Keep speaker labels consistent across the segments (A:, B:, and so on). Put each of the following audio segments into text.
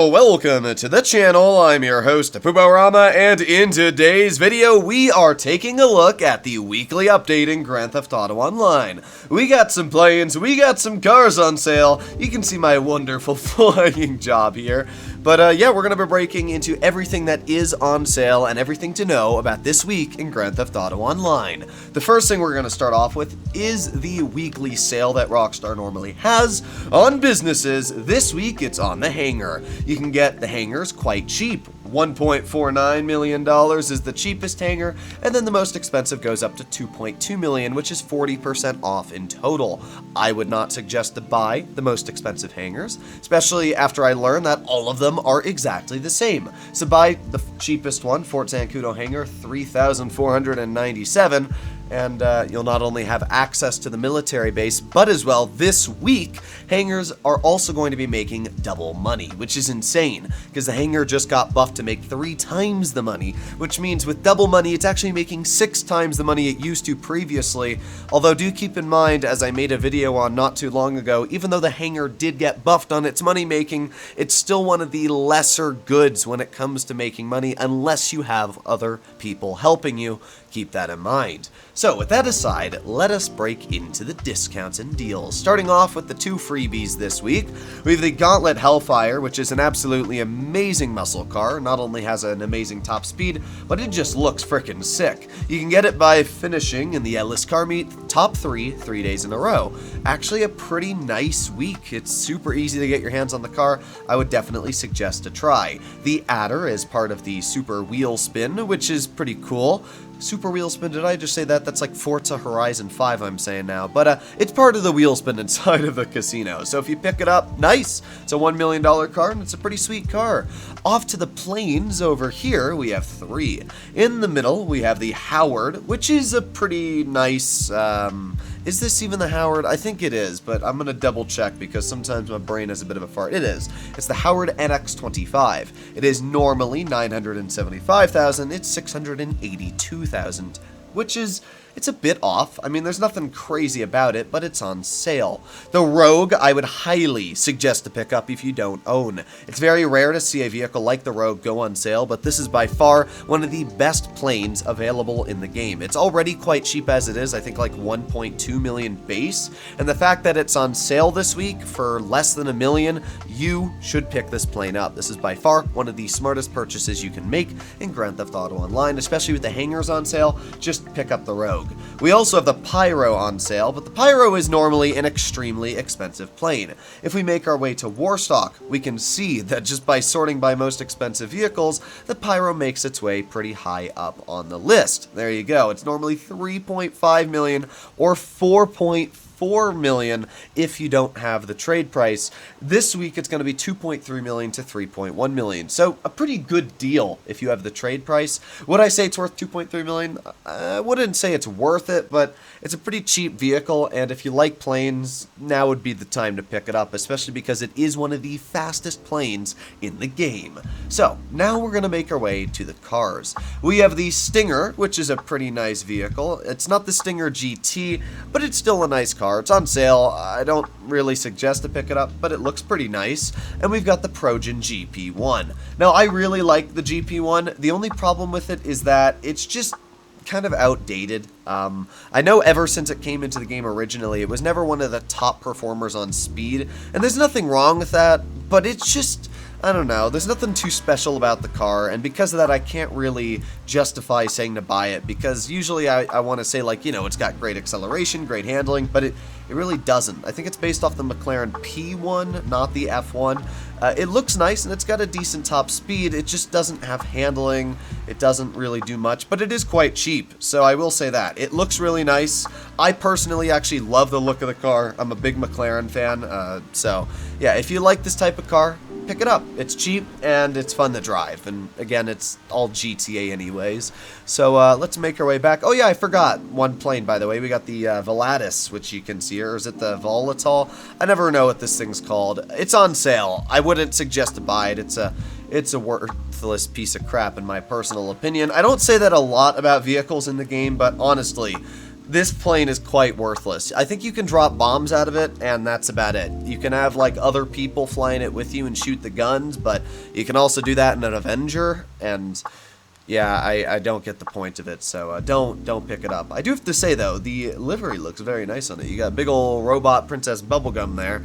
A: Welcome to the channel. I'm your host, Puborama, and in today's video, we are taking a look at the weekly update in Grand Theft Auto Online. We got some planes, we got some cars on sale. You can see my wonderful flying job here. But yeah, we're going to be breaking into everything that is on sale and everything to know about this week in Grand Theft Auto Online. The first thing we're going to start off with is the weekly sale that Rockstar normally has on businesses. This week, it's on the HANGAR. You can get the hangars quite cheap. $1.49 million is the cheapest hangar, and then the most expensive goes up to $2.2 million, which is 40% off in total. I would not suggest to buy the most expensive hangars, especially after I learned that all of them are exactly the same. So buy the cheapest one, Fort Zancudo hangar, $3,497. And you'll not only have access to the military base, but as well, this week, hangars are also going to be making double money, which is insane, because the hangar just got buffed to make 3 times the money, which means with double money, it's actually making 6 times the money it used to previously. Although do keep in mind, as I made a video on not too long ago, even though the hangar did get buffed on its money making, it's still one of the lesser goods when it comes to making money, unless you have other people helping you. Keep that in mind. So with that aside, let us break into the discounts and deals. Starting off with the 2 freebies this week, we have the Gauntlet Hellfire, which is an absolutely amazing muscle car. Not only has an amazing top speed, but it just looks frickin' sick. You can get it by finishing in the Ellis Car Meet top 3 days in a row. Actually a pretty nice week. It's super easy to get your hands on the car. I would definitely suggest a try. The Adder is part of the Super Wheel Spin, which is pretty cool. Super Wheel Spin, did I just say that? That's like Forza Horizon 5 I'm saying now. But it's part of the wheel spin inside of the casino. So if you pick it up, nice. It's a $1 million car and it's a pretty sweet car. Off to the planes over here, we have 3. In the middle, we have the Howard, which is a pretty nice, is this even the Howard? I think it is, but I'm going to double check because sometimes my brain has a bit of a fart. It is. It's the Howard NX25. It is normally $975,000. It's $682,000, which is... it's a bit off. I mean, there's nothing crazy about it, but it's on sale. The Rogue, I would highly suggest to pick up if you don't own. It's very rare to see a vehicle like the Rogue go on sale, but this is by far one of the best planes available in the game. It's already quite cheap as it is, I think like 1.2 million base, and the fact that it's on sale this week for less than $1 million, you should pick this plane up. This is by far one of the smartest purchases you can make in Grand Theft Auto Online, especially with the hangars on sale. Just pick up the Rogue. We also have the Pyro on sale, but the Pyro is normally an extremely expensive plane. If we make our way to Warstock, we can see that just by sorting by most expensive vehicles, the Pyro makes its way pretty high up on the list. There you go. It's normally $3.5 million or $4.4 million if you don't have the trade price. This week it's going to be $2.3 million to $3.1 million. So a pretty good deal if you have the trade price. Would I say it's worth $2.3 million? I wouldn't say it's worth it, but it's a pretty cheap vehicle, and if you like planes, now would be the time to pick it up, especially because it is one of the fastest planes in the game. So now we're going to make our way to the cars. We have the Stinger, which is a pretty nice vehicle. It's not the Stinger GT, but it's still a nice car. It's on sale. I don't really suggest to pick it up, but it looks pretty nice. And we've got the Progen GP1. Now, I really like the GP1. The only problem with it is that it's just kind of outdated. I know ever since it came into the game originally, it was never one of the top performers on speed, and there's nothing wrong with that, but it's just... I don't know, there's nothing too special about the car, and because of that I can't really justify saying to buy it, because usually I want to say, like, you know, it's got great acceleration, great handling, but it really doesn't. I think it's based off the McLaren P1, not the F1. It looks nice, and it's got a decent top speed, it just doesn't have handling, it doesn't really do much, but it is quite cheap, so I will say that. It looks really nice. I personally actually love the look of the car. I'm a big McLaren fan, so yeah, if you like this type of car, pick it up. It's cheap and it's fun to drive, and again, it's all GTA anyways. So let's make our way back. Oh yeah, I forgot one plane, by the way. We got the Volatus, which you can see here. Or is it the Volatile? I never know what this thing's called. It's on sale. I wouldn't suggest to buy it. It's a worthless piece of crap in my personal opinion. I don't say that a lot about vehicles in the game, but honestly, this plane is quite worthless. I think you can drop bombs out of it, and that's about it. You can have, like, other people flying it with you and shoot the guns, but you can also do that in an Avenger, and yeah, I don't get the point of it, so don't pick it up. I do have to say, though, the livery looks very nice on it. You got a big old robot Princess Bubblegum there.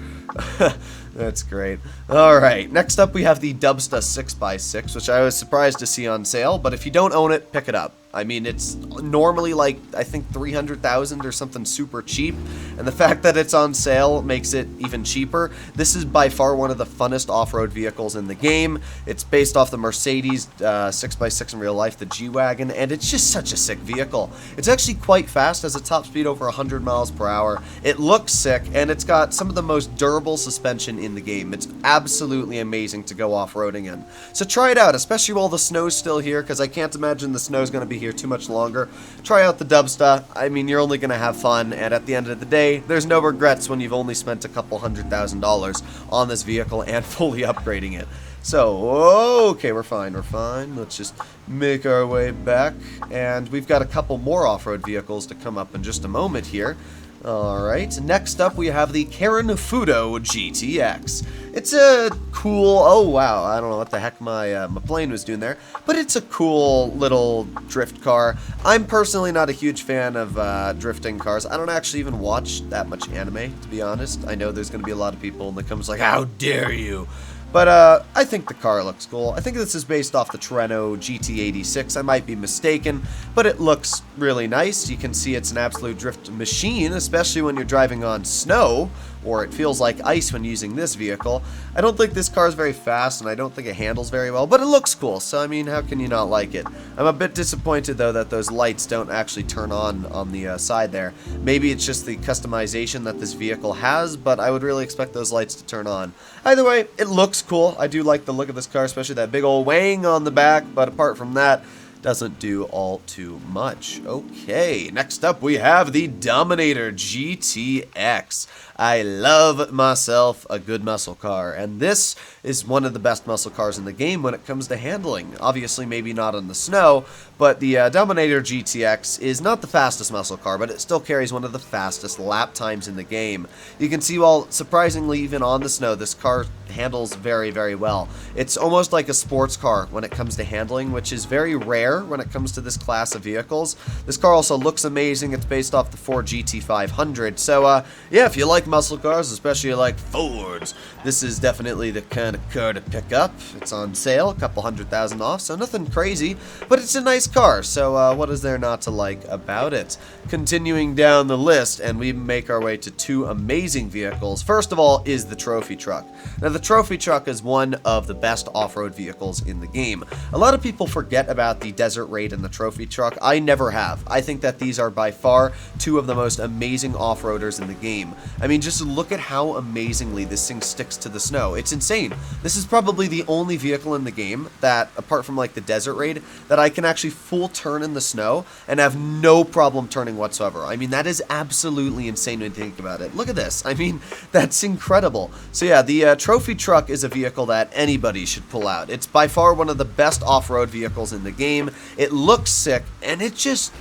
A: That's great. Alright, next up we have the Dubsta 6x6, which I was surprised to see on sale, but if you don't own it, pick it up. I mean, it's normally like, I think 300,000 or something super cheap, and the fact that it's on sale makes it even cheaper. This is by far one of the funnest off-road vehicles in the game. It's based off the Mercedes 6x6 in real life, the G-Wagon, and it's just such a sick vehicle. It's actually quite fast, has a top speed over 100 miles per hour. It looks sick, and it's got some of the most durable suspension in the game. It's absolutely amazing to go off-roading in. So try it out, especially while the snow's still here, because I can't imagine the snow's going to be here too much longer. Try out the Dubsta. I mean, you're only going to have fun, and at the end of the day, there's no regrets when you've only spent a couple $100,000 on this vehicle and fully upgrading it. So, okay, we're fine. Let's just make our way back, and we've got a couple more off-road vehicles to come up in just a moment here. Alright, next up we have the Karen Fudo GTX. It's a cool, oh wow, I don't know what the heck my plane was doing there, but it's a cool little drift car. I'm personally not a huge fan of drifting cars. I don't actually even watch that much anime, to be honest. I know there's going to be a lot of people in the comments like, how dare you? But I think the car looks cool. I think this is based off the Torino GT86. I might be mistaken, but it looks really nice. You can see it's an absolute drift machine, especially when you're driving on snow, or it feels like ice when using this vehicle. I don't think this car is very fast, and I don't think it handles very well, but it looks cool, so I mean, how can you not like it? I'm a bit disappointed, though, that those lights don't actually turn on the side there. Maybe it's just the customization that this vehicle has, but I would really expect those lights to turn on. Either way, it looks cool. I do like the look of this car, especially that big old wang on the back, but apart from that, doesn't do all too much. Okay, next up we have the Dominator GTX. I love myself a good muscle car, and this is one of the best muscle cars in the game when it comes to handling. Obviously, maybe not on the snow, but the Dominator GTX is not the fastest muscle car, but it still carries one of the fastest lap times in the game. You can see, while surprisingly even on the snow, this car handles very, very well. It's almost like a sports car when it comes to handling, which is very rare when it comes to this class of vehicles. This car also looks amazing. It's based off the Ford GT500. So, yeah, if you like muscle cars, especially like Fords, this is definitely the kind of car to pick up. It's on sale, a couple $100,000 off, so nothing crazy, but it's a nice car, so what is there not to like about it? Continuing down the list, and we make our way to two amazing vehicles. First of all is the Trophy Truck. Now, the Trophy Truck is one of the best off-road vehicles in the game. A lot of people forget about the Desert Raid and the Trophy Truck. I never have. I think that these are by far two of the most amazing off-roaders in the game. I mean, just look at how amazingly this thing sticks to the snow. It's insane. This is probably the only vehicle in the game that, apart from like the Desert Raid, that I can actually full turn in the snow and have no problem turning whatsoever. I mean, that is absolutely insane when you think about it. Look at this. I mean, that's incredible. So yeah, the Trophy Truck is a vehicle that anybody should pull out. It's by far one of the best off-road vehicles in the game. It looks sick, and it just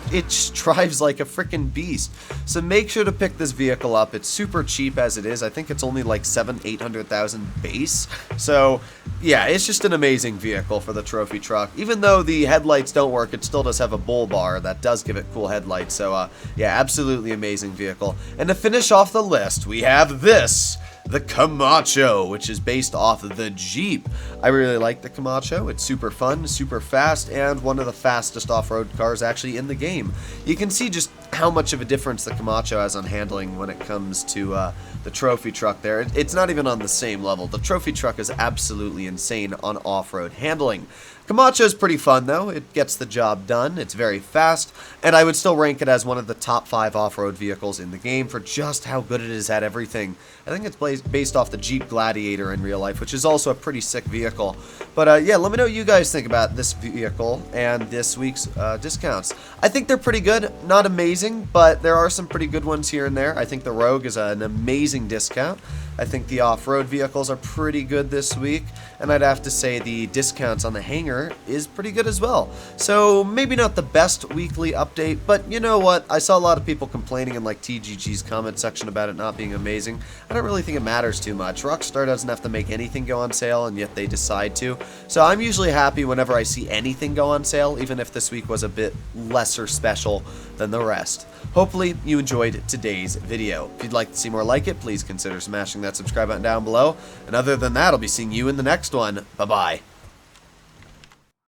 A: drives like a freaking beast. So make sure to pick this vehicle up. It's super cheap as it is. I think it's only like $700,000-800,000 base. So yeah, it's just an amazing vehicle for the Trophy Truck. Even though the headlights don't work, it still does have a bull bar that does give it cool headlights. So yeah, absolutely amazing vehicle. And to finish off the list, we have this, the Camacho, which is based off of the Jeep. I really like the Camacho. It's super fun, super fast, and one of the fastest off-road cars actually in the game. You can see just how much of a difference the Camacho has on handling when it comes to the Trophy Truck there. It's not even on the same level. The Trophy Truck is absolutely insane on off-road handling. Camacho is pretty fun, though. It gets the job done. It's very fast, and I would still rank it as one of the top 5 off-road vehicles in the game for just how good it is at everything. I think it's based off the Jeep Gladiator in real life, which is also a pretty sick vehicle. But yeah, let me know what you guys think about this vehicle and this week's discounts. I think they're pretty good. Not amazing, but there are some pretty good ones here and there. I think the Rogue is an amazing discount. I think the off-road vehicles are pretty good this week, and I'd have to say the discounts on the hangar is pretty good as well. So maybe not the best weekly update, but you know what? I saw a lot of people complaining in like TGG's comment section about it not being amazing. I don't really think it matters too much. Rockstar doesn't have to make anything go on sale, and yet they decide to. So I'm usually happy whenever I see anything go on sale, even if this week was a bit lesser special than the rest. Hopefully you enjoyed today's video. If you'd like to see more like it, please consider smashing that subscribe button down below. And other than that, I'll be seeing you in the next one. Bye-bye.